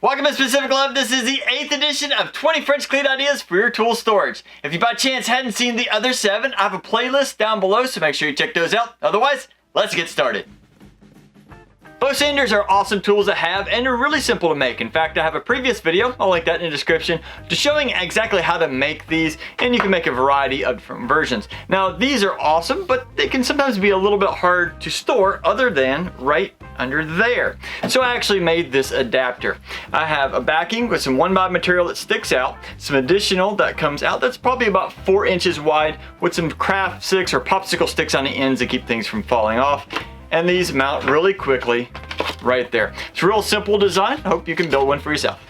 Welcome to Specific Love. This is the 8th edition of 20 French cleat ideas for your tool storage. If you by chance hadn't seen the other 7, I have a playlist down below, so make sure you check those out. Otherwise, let's get started. Bow sanders are awesome tools to have, and they're really simple to make. In fact, I have a previous video, I'll link that in the description, just showing exactly how to make these, and you can make a variety of different versions. Now, these are awesome, but they can sometimes be a little bit hard to store other than right under there. So I actually made this adapter. I have a backing with some 1x material that sticks out, some additional that comes out that's probably about 4 inches wide with some craft sticks or popsicle sticks on the ends to keep things from falling off. And these mount really quickly right there. It's a real simple design. I hope you can build one for yourself.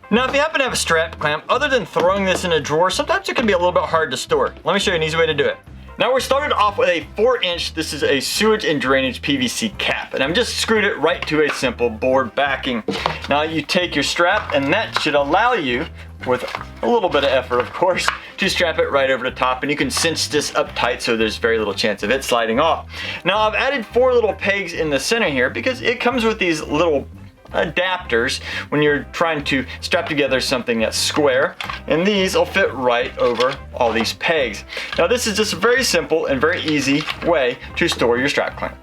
Now, if you happen to have a strap clamp, other than throwing this in a drawer, sometimes it can be a little bit hard to store. Let me show you an easy way to do it. Now, we're started off with a 4-inch, this is a sewage and drainage PVC cap, and I'm just screwed it right to a simple board backing. Now, you take your strap, and that should allow you, with a little bit of effort, of course, to strap it right over the top, and you can cinch this up tight so there's very little chance of it sliding off. Now, I've added 4 little pegs in the center here because it comes with these little adapters when you're trying to strap together something that's square, and these will fit right over all these pegs. Now, this is just a very simple and very easy way to store your strap clamp.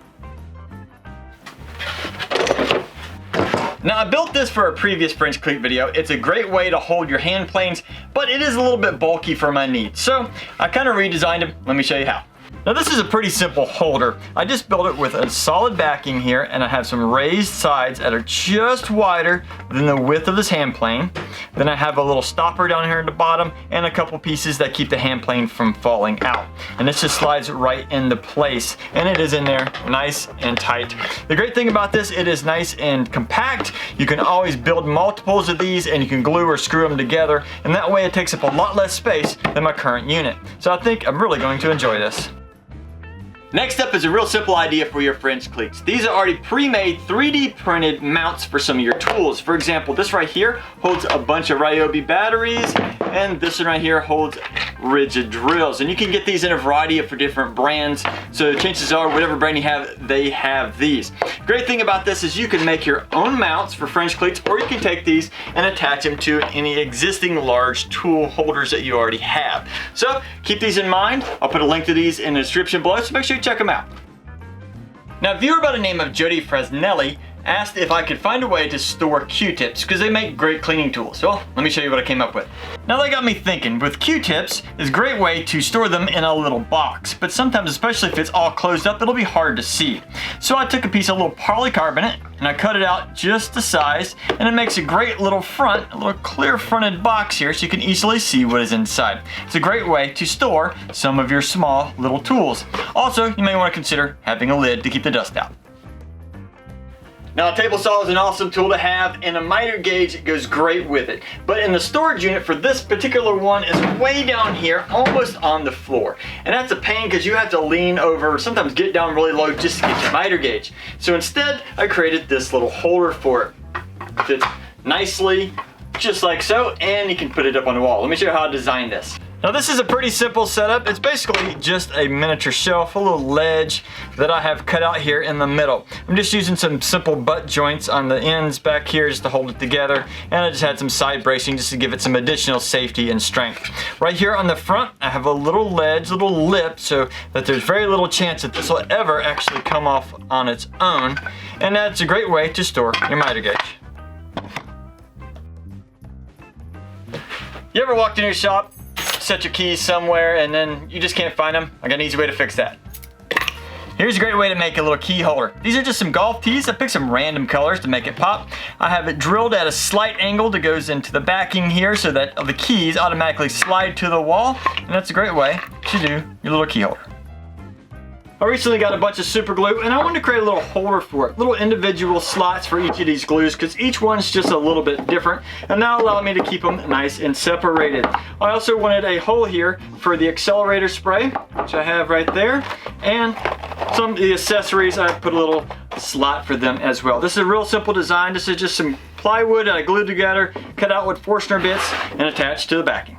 Now, I built this for a previous French cleat video. It's a great way to hold your hand planes, but it is a little bit bulky for my needs. So I kind of redesigned them. Let me show you how. Now, this is a pretty simple holder. I just built it with a solid backing here, and I have some raised sides that are just wider than the width of this hand plane. Then I have a little stopper down here at the bottom and a couple pieces that keep the hand plane from falling out. And this just slides right into place, and it is in there nice and tight. The great thing about this, it is nice and compact. You can always build multiples of these, and you can glue or screw them together, and that way it takes up a lot less space than my current unit. So I think I'm really going to enjoy this. Next up is a real simple idea for your French cleats. These are already pre-made 3D printed mounts for some of your tools. For example, this right here holds a bunch of Ryobi batteries, and this one right here holds rigid drills. And you can get these in a variety of different brands, so chances are whatever brand you have, they have these. Great thing about this is you can make your own mounts for French cleats, or you can take these and attach them to any existing large tool holders that you already have. So keep these in mind. I'll put a link to these in the description below, so make sure you check them out. Now, a viewer by the name of Jody Fresnelli asked if I could find a way to store Q-tips because they make great cleaning tools. Well, let me show you what I came up with. Now, that got me thinking. With Q-tips, is a great way to store them in a little box, but sometimes, especially if it's all closed up, it'll be hard to see. So I took a piece of little polycarbonate and I cut it out just the size, and it makes a great little front, a little clear fronted box here so you can easily see what is inside. It's a great way to store some of your small little tools. Also, you may want to consider having a lid to keep the dust out. Now, a table saw is an awesome tool to have, and a miter gauge goes great with it. But in the storage unit for this particular one is way down here, almost on the floor. And that's a pain because you have to lean over, sometimes get down really low just to get your miter gauge. So instead, I created this little holder for it. Fits nicely, just like so, and you can put it up on the wall. Let me show you how I designed this. Now, this is a pretty simple setup. It's basically just a miniature shelf, a little ledge that I have cut out here in the middle. I'm just using some simple butt joints on the ends back here just to hold it together, and I just had some side bracing just to give it some additional safety and strength. Right here on the front, I have a little ledge, little lip, so that there's very little chance that this will ever actually come off on its own, and that's a great way to store your miter gauge. You ever walked in your shop, set your keys somewhere, and then you just can't find them? I got an easy way to fix that. Here's a great way to make a little key holder. These are just some golf tees. I picked some random colors to make it pop. I have it drilled at a slight angle that goes into the backing here so that the keys automatically slide to the wall, and that's a great way to do your little key holder. I recently got a bunch of super glue, and I wanted to create a little holder for it, little individual slots for each of these glues because each one's just a little bit different, and that'll allow me to keep them nice and separated. I also wanted a hole here for the accelerator spray, which I have right there, and some of the accessories, I put a little slot for them as well. This is a real simple design. This is just some plywood that I glued together, cut out with Forstner bits, and attached to the backing.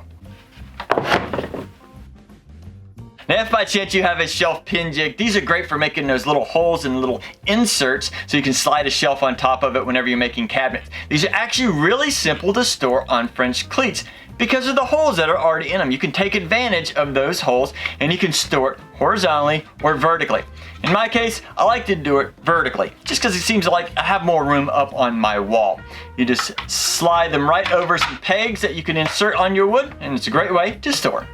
Now, if by chance you have a shelf pin jig, these are great for making those little holes and little inserts so you can slide a shelf on top of it whenever you're making cabinets. These are actually really simple to store on French cleats because of the holes that are already in them. You can take advantage of those holes and you can store it horizontally or vertically. In my case, I like to do it vertically just because it seems like I have more room up on my wall. You just slide them right over some pegs that you can insert on your wood, and it's a great way to store.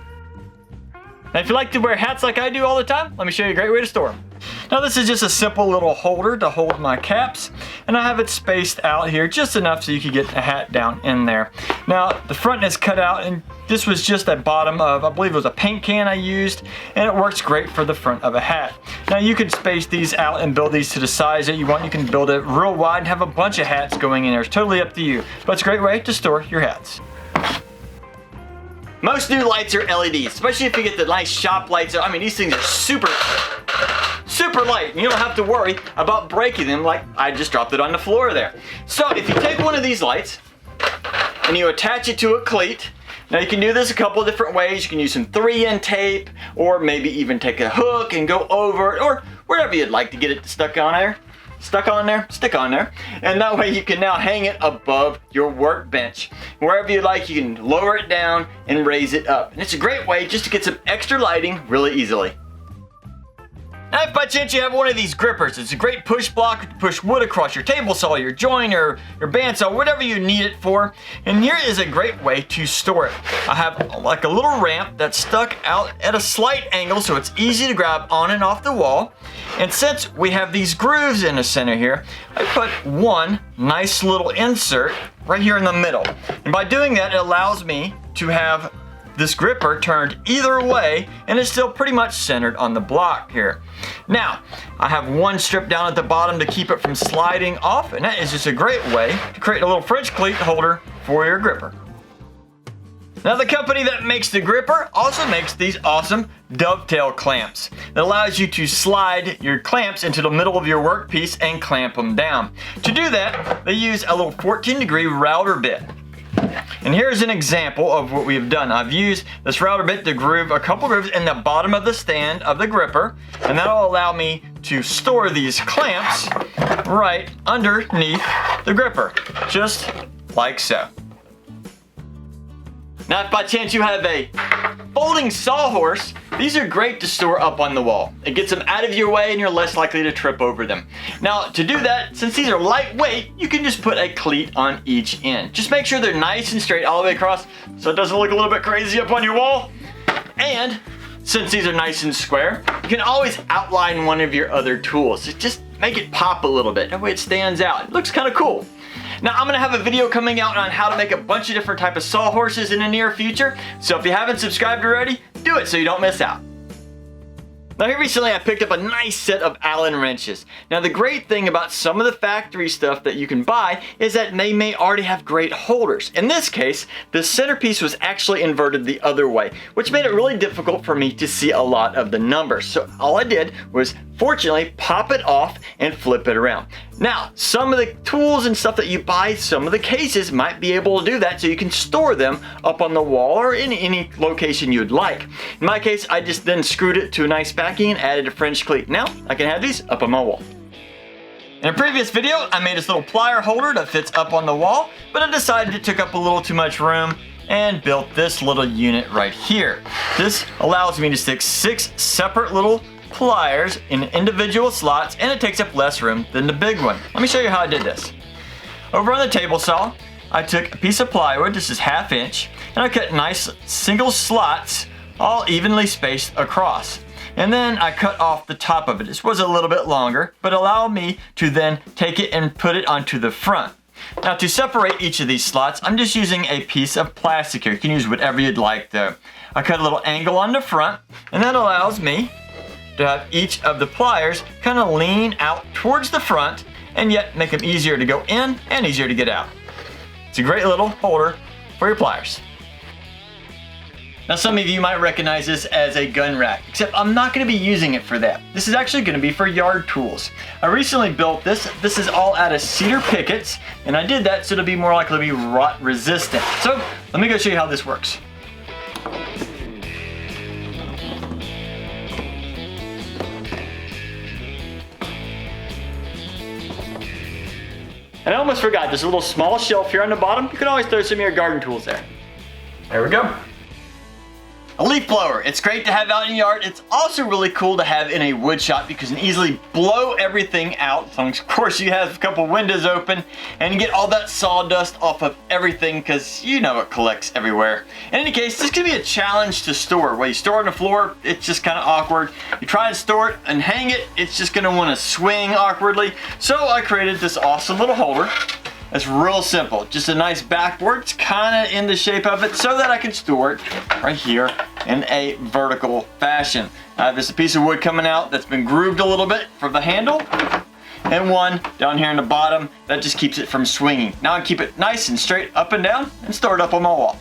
Now, if you like to wear hats like I do all the time, let me show you a great way to store them. Now, this is just a simple little holder to hold my caps, and I have it spaced out here just enough so you can get a hat down in there. Now, the front is cut out, and this was just a bottom of, I believe it was a paint can I used, and it works great for the front of a hat. Now, you can space these out and build these to the size that you want. You can build it real wide and have a bunch of hats going in there. It's totally up to you, but it's a great way to store your hats. Most new lights are LEDs, especially if you get the nice shop lights. I mean, these things are super light. You don't have to worry about breaking them like I just dropped it on the floor there. So if you take one of these lights and you attach it to a cleat, now you can do this a couple of different ways. You can use some 3-in tape, or maybe even take a hook and go over it, or wherever you'd like to get it stuck on there. Stick on there, and that way you can now hang it above your workbench. Wherever you like, you can lower it down and raise it up. And it's a great way just to get some extra lighting really easily. Now, if by chance you have one of these grippers, it's a great push block to push wood across your table saw, your joiner, your bandsaw, whatever you need it for. And here is a great way to store it. I have like a little ramp that's stuck out at a slight angle so it's easy to grab on and off the wall. And since we have these grooves in the center here, I put one nice little insert right here in the middle. And by doing that, it allows me to have this gripper turned either way, and it's still pretty much centered on the block here. Now, I have one strip down at the bottom to keep it from sliding off, and that is just a great way to create a little French cleat holder for your gripper. Now, the company that makes the gripper also makes these awesome Dovetail Clamps that allows you to slide your clamps into the middle of your workpiece and clamp them down. To do that, they use a little 14-degree router bit. And here's an example of what we've done. I've used this router bit to groove a couple grooves in the bottom of the stand of the gripper, and that'll allow me to store these clamps right underneath the gripper, just like so. Now, if by chance you have a folding sawhorse, these are great to store up on the wall. It gets them out of your way and you're less likely to trip over them. Now, to do that, since these are lightweight, you can just put a cleat on each end. Just make sure they're nice and straight all the way across so it doesn't look a little bit crazy up on your wall. And since these are nice and square, you can always outline one of your other tools. Just make it pop a little bit. That way it stands out. It looks kind of cool. Now, I'm gonna have a video coming out on how to make a bunch of different types of sawhorses in the near future. So if you haven't subscribed already, do it so you don't miss out. Now, here recently I picked up a nice set of Allen wrenches. Now, the great thing about some of the factory stuff that you can buy is that they may already have great holders. In this case, the centerpiece was actually inverted the other way, which made it really difficult for me to see a lot of the numbers. So all I did was, fortunately, pop it off and flip it around. Now, some of the tools and stuff that you buy, some of the cases might be able to do that so you can store them up on the wall or in any location you'd like. In my case, I just then screwed it to a nice backing and added a French cleat. Now, I can have these up on my wall. In a previous video, I made this little plier holder that fits up on the wall, but I decided it took up a little too much room and built this little unit right here. This allows me to stick 6 separate little pliers in individual slots, and it takes up less room than the big one. Let me show you how I did this. Over on the table saw, I took a piece of plywood, this is 1/2 inch, and I cut nice single slots all evenly spaced across. And then I cut off the top of it. This was a little bit longer, but allowed me to then take it and put it onto the front. Now, to separate each of these slots, I'm just using a piece of plastic here. You can use whatever you'd like though. I cut a little angle on the front, and that allows me to have each of the pliers kind of lean out towards the front and yet make them easier to go in and easier to get out. It's a great little holder for your pliers. Now, some of you might recognize this as a gun rack, except I'm not going to be using it for that. This is actually going to be for yard tools. I recently built this. This is all out of cedar pickets, and I did that so it'll be more likely to be rot resistant. So let me go show you how this works. And I almost forgot, there's a little small shelf here on the bottom. You can always throw some of your garden tools there. There we go. A leaf blower. It's great to have out in the yard. It's also really cool to have in a wood shop because you can easily blow everything out. So of course you have a couple windows open and you get all that sawdust off of everything because you know it collects everywhere. In any case, this can be a challenge to store. When you store it on the floor, it's just kind of awkward. You try and store it and hang it, it's just going to want to swing awkwardly. So I created this awesome little holder. It's real simple, just a nice backboard. It's kind of in the shape of it so that I can store it right here in a vertical fashion. There's a piece of wood coming out that's been grooved a little bit for the handle, and one down here in the bottom that just keeps it from swinging. Now I keep it nice and straight up and down and store it up on my wall.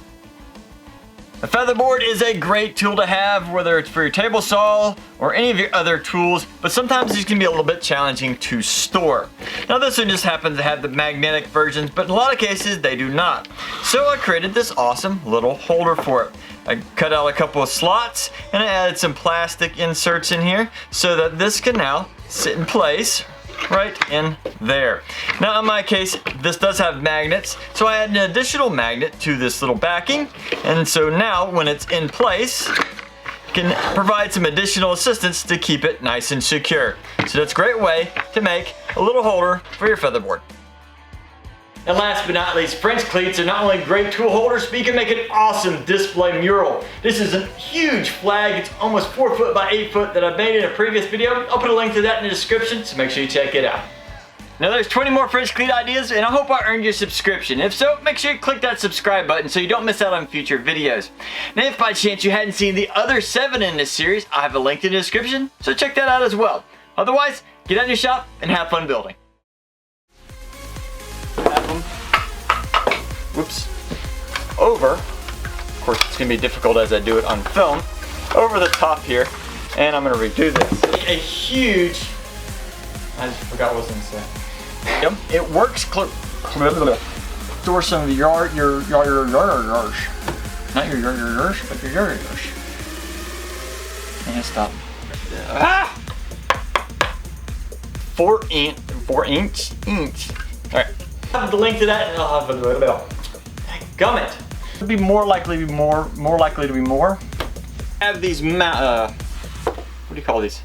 A featherboard is a great tool to have, whether it's for your table saw or any of your other tools, but sometimes these can be a little bit challenging to store. Now this one just happens to have the magnetic versions, but in a lot of cases they do not. So I created this awesome little holder for it. I cut out a couple of slots and I added some plastic inserts in here so that this can now sit in place right in there. Now in my case, this does have magnets, so I add an additional magnet to this little backing, and so now when it's in place, can provide some additional assistance to keep it nice and secure. So that's a great way to make a little holder for your featherboard. And last but not least, French cleats are not only great tool holders, but you can make an awesome display mural. This is a huge flag. It's almost 4 foot by 8 foot that I made in a previous video. I'll put a link to that in the description, so make sure you check it out. Now there's 20 more French cleat ideas, and I hope I earned your subscription. If so, make sure you click that subscribe button so you don't miss out on future videos. Now if by chance you hadn't seen the other 7 in this series, I have a link in the description, so check that out as well. Otherwise, get out of your shop and have fun building. Have them, whoops, over, of course it's going to be difficult as I do it on film, over the top here, and I'm going to redo this. A huge, I just forgot what I was going to say. Yep, it works, store some of your, not your yours. And stop. Ah! 4 inch. Alright. I'll have the link to that and I'll have a bell. Gummit. It'd be more likely to be more. Have these what do you call these?